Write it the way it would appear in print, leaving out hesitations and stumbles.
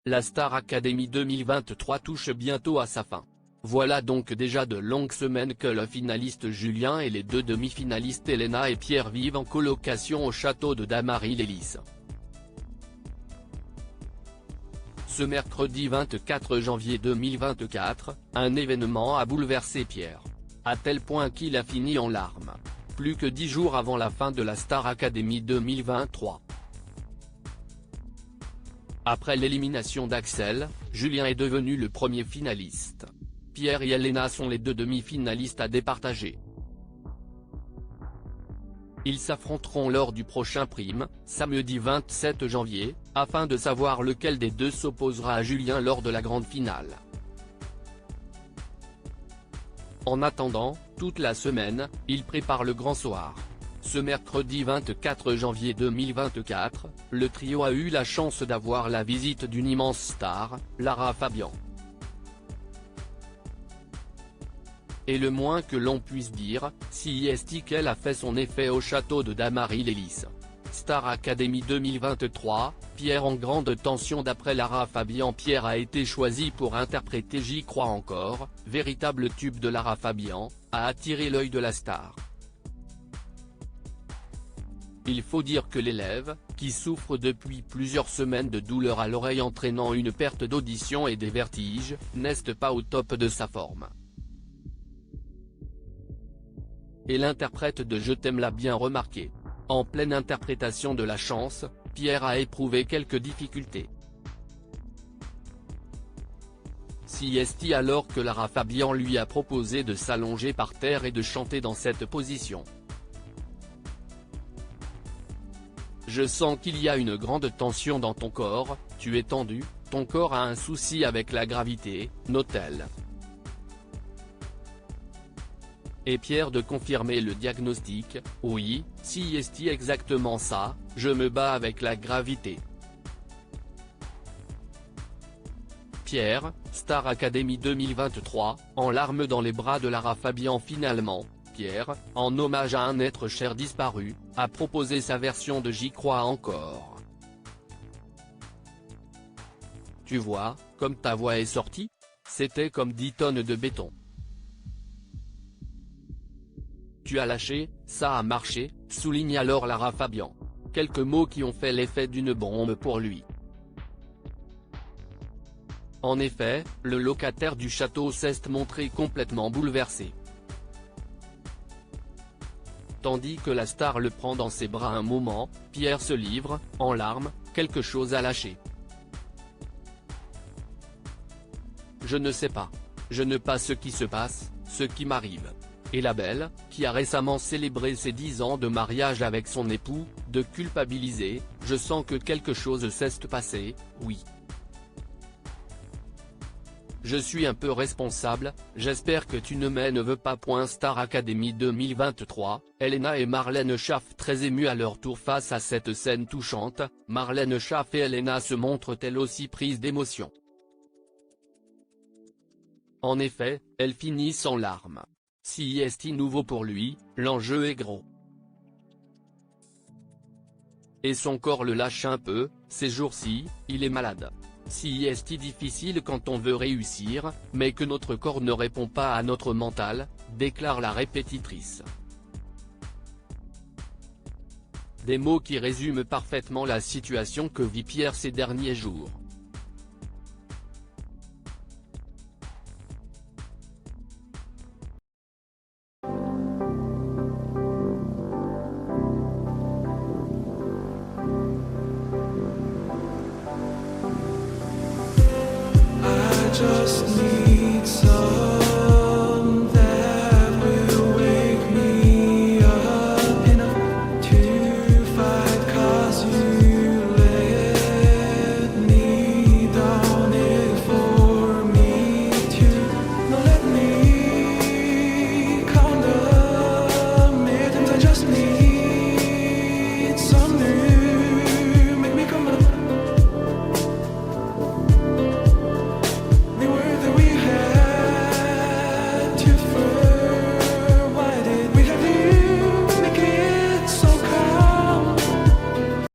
La Star Academy 2023 touche bientôt à sa fin. Voilà donc déjà de longues semaines que le finaliste Julien et les deux demi-finalistes Elena et Pierre vivent en colocation au château de Damary-lès-Lys. Ce mercredi 24 janvier 2024, un événement a bouleversé Pierre. À tel point qu'il a fini en larmes. Plus que 10 jours avant la fin de la Star Academy 2023. Après l'élimination d'Axel, Julien est devenu le premier finaliste. Pierre et Elena sont les deux demi-finalistes à départager. Ils s'affronteront lors du prochain prime, samedi 27 janvier, afin de savoir lequel des deux s'opposera à Julien lors de la grande finale. En attendant, toute la semaine, ils préparent le grand soir. Ce mercredi 24 janvier 2024, le trio a eu la chance d'avoir la visite d'une immense star, Lara Fabian. Et le moins que l'on puisse dire, c'est qu'elle a fait son effet au château de Damary-lès-Lys. Star Academy 2023, Pierre en grande tension d'après Lara Fabian. Pierre a été choisi pour interpréter J'y crois encore, véritable tube de Lara Fabian, a attiré l'œil de la star. Il faut dire que l'élève, qui souffre depuis plusieurs semaines de douleurs à l'oreille entraînant une perte d'audition et des vertiges, n'est pas au top de sa forme. Et l'interprète de Je t'aime l'a bien remarqué. En pleine interprétation de La Chance, Pierre a éprouvé quelques difficultés. C'est alors que Lara Fabian lui a proposé de s'allonger par terre et de chanter dans cette position. Je sens qu'il y a une grande tension dans ton corps, tu es tendu, ton corps a un souci avec la gravité, note-t-elle. Et Pierre de confirmer le diagnostic, oui, c'est exactement ça, je me bats avec la gravité. Pierre, Star Academy 2023, en larmes dans les bras de Lara Fabian. Finalement, Pierre, en hommage à un être cher disparu, a proposé sa version de J'y crois encore. Tu vois, comme ta voix est sortie, c'était comme 10 tonnes de béton. Tu as lâché, ça a marché, souligne alors Lara Fabian. Quelques mots qui ont fait l'effet d'une bombe pour lui. En effet, le locataire du château s'est montré complètement bouleversé. Tandis que la star le prend dans ses bras un moment, Pierre se livre, en larmes, quelque chose a lâché. Je ne sais pas. Je ne sais pas ce qui se passe, ce qui m'arrive. Et la belle, qui a récemment célébré ses 10 ans de mariage avec son époux, de culpabiliser, je sens que quelque chose s'est passé, oui. Je suis un peu responsable, j'espère que tu ne veux pas. Star Academy 2023, Elena et Marlène Schaff très émues à leur tour face à cette scène touchante. Marlène Schaff et Elena se montrent elles aussi prises d'émotion. En effet, elles finissent en larmes. C'est nouveau pour lui, l'enjeu est gros. Et son corps le lâche un peu, ces jours-ci, il est malade. C'est difficile quand on veut réussir, mais que notre corps ne répond pas à notre mental, déclare la répétitrice. Des mots qui résument parfaitement la situation que vit Pierre ces derniers jours.